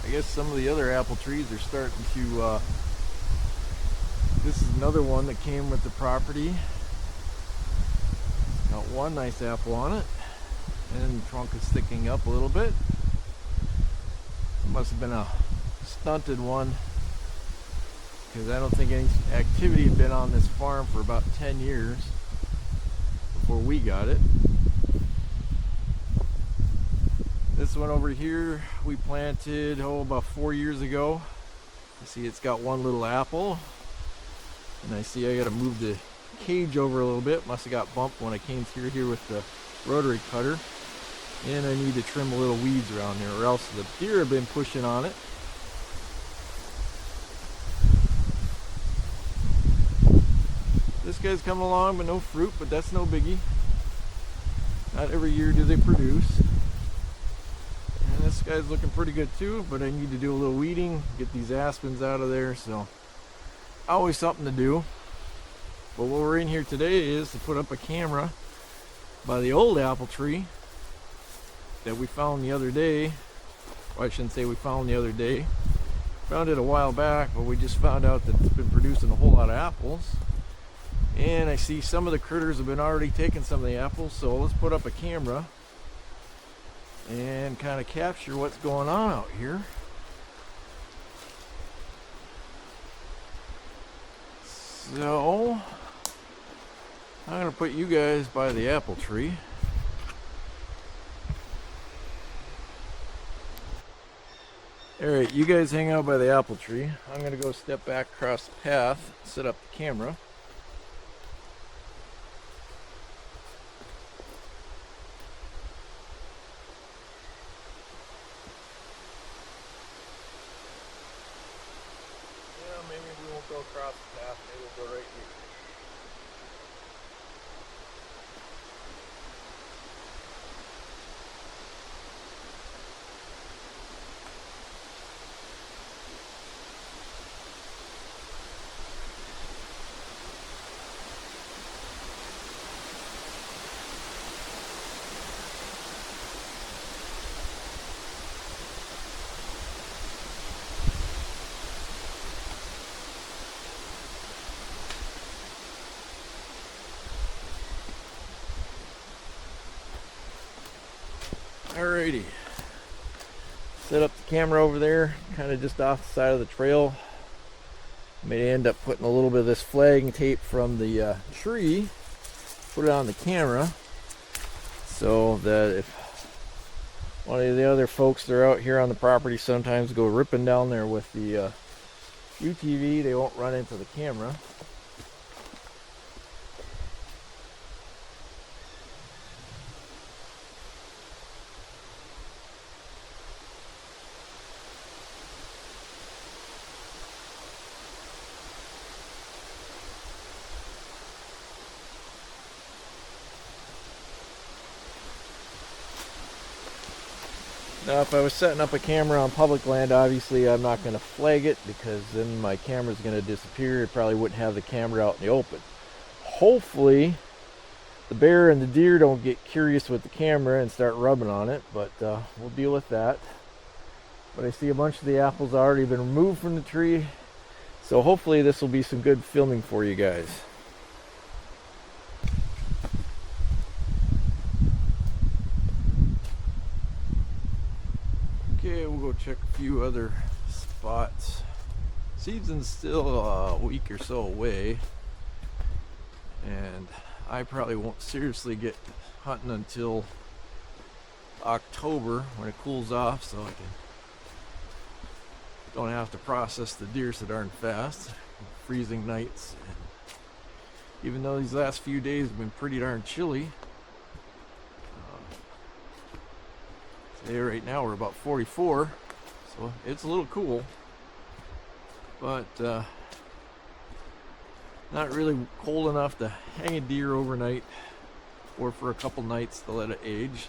I guess some of the other apple trees are starting to, this is another one that came with the property. Got one nice apple on it, and the trunk is sticking up a little bit. It must have been a stunted one, because I don't think any activity had been on this farm for about 10 years before we got it. This one over here we planted about 4 years ago. You see it's got one little apple, and I see I got to move the cage over a little bit. Must have got bumped when I came through here with the rotary cutter, and I need to trim a little weeds around there, or else the deer have been pushing on it. This guy's coming along, but no fruit, but that's no biggie. Not every year do they produce. And this guy's looking pretty good too, but I need to do a little weeding, get these aspens out of there, so always something to do. But what we're in here today is to put up a camera by the old apple tree that we found the other day. Well, I shouldn't say we found the other day. Found it a while back, but we just found out that it's been producing a whole lot of apples. And I see some of the critters have been already taking some of the apples, so let's put up a camera and kind of capture what's going on out here. So I'm going to put you guys by the apple tree. Alright, you guys hang out by the apple tree. I'm going to go step back across the path, set up the camera. Maybe we won't go across the path, maybe we'll go right here. Alrighty, set up the camera over there, kind of just off the side of the trail. May end up putting a little bit of this flagging tape from the tree, put it on the camera, so that if one of the other folks that are out here on the property sometimes go ripping down there with the UTV, they won't run into the camera. Now, if I was setting up a camera on public land, obviously I'm not going to flag it, because then my camera's going to disappear. It probably wouldn't have the camera out in the open. Hopefully the bear and the deer don't get curious with the camera and start rubbing on it, but we'll deal with that. But I see a bunch of the apples already been removed from the tree, so hopefully this will be some good filming for you guys. Okay, we'll go check a few other spots. Season's still a week or so away, and I probably won't seriously get hunting until October when it cools off, so I don't have to process the deer so darn fast. Freezing nights, and even though these last few days have been pretty darn chilly, today right now we're about 44, so it's a little cool, but not really cold enough to hang a deer overnight or for a couple nights to let it age.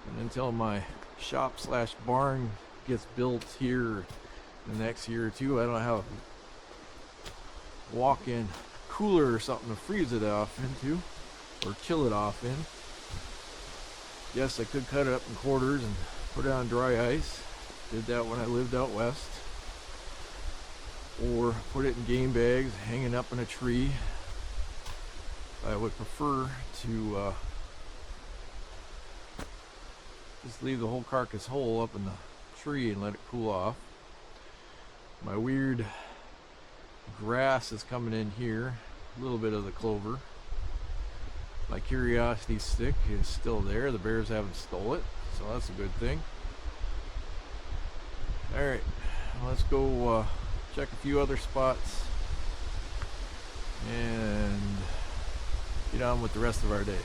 And until my shop slash barn gets built here in the next year or two, I don't have a walk-in cooler or something to freeze it off into or chill it off in. Yes, I could cut it up in quarters and put it on dry ice. Did that when I lived out west. Or put it in game bags, hanging up in a tree. I would prefer to just leave the whole carcass whole up in the tree and let it cool off. My weird grass is coming in here, a little bit of the clover. My curiosity stick is still there. The bears haven't stole it, so that's a good thing. Alright, let's go check a few other spots and get on with the rest of our day.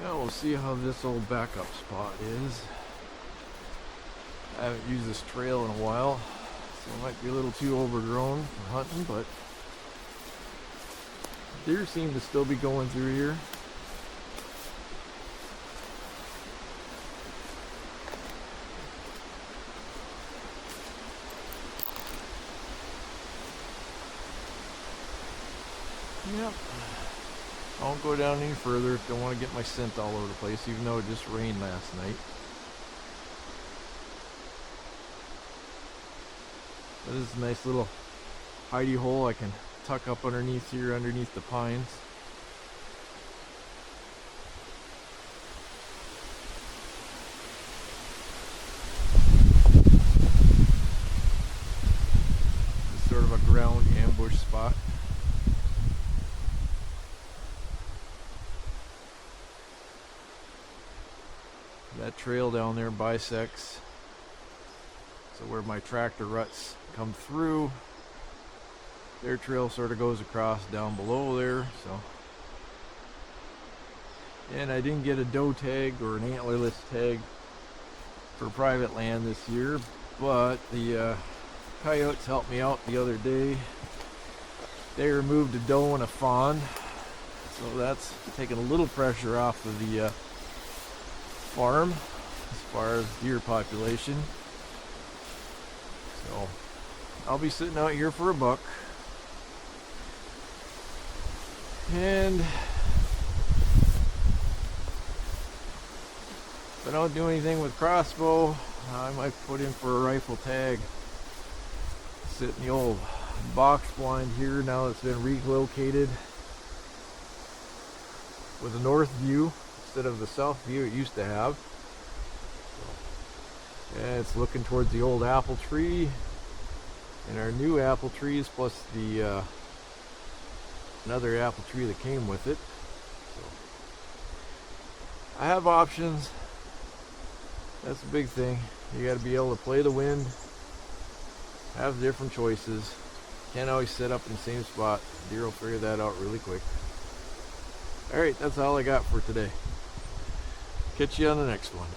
Now we'll see how this old backup spot is. I haven't used this trail in a while, so it might be a little too overgrown for hunting, but deer seem to still be going through here. Yep. I won't go down any further. Don't want to get my scent all over the place, even though it just rained last night. This is a nice little hidey hole I can tuck up underneath here, underneath the pines. It's sort of a ground ambush spot. That trail down there bisects, so where my tractor ruts come through, their trail sort of goes across down below there. So, and I didn't get a doe tag or an antlerless tag for private land this year, but the coyotes helped me out the other day. They removed a doe and a fawn, so that's taking a little pressure off of the farm as far as deer population. So I'll be sitting out here for a buck, and if I don't do anything with crossbow, I might put in for a rifle tag. Sit in the old box blind here now that's been relocated with a north view instead of the south view it used to have. And it's looking towards the old apple tree and our new apple trees, plus the another apple tree that came with it. So I have options. That's a big thing. You got to be able to play the wind, have different choices. Can't always set up in the same spot. Deer will figure that out really quick. Alright, that's all I got for today. Catch you on the next one.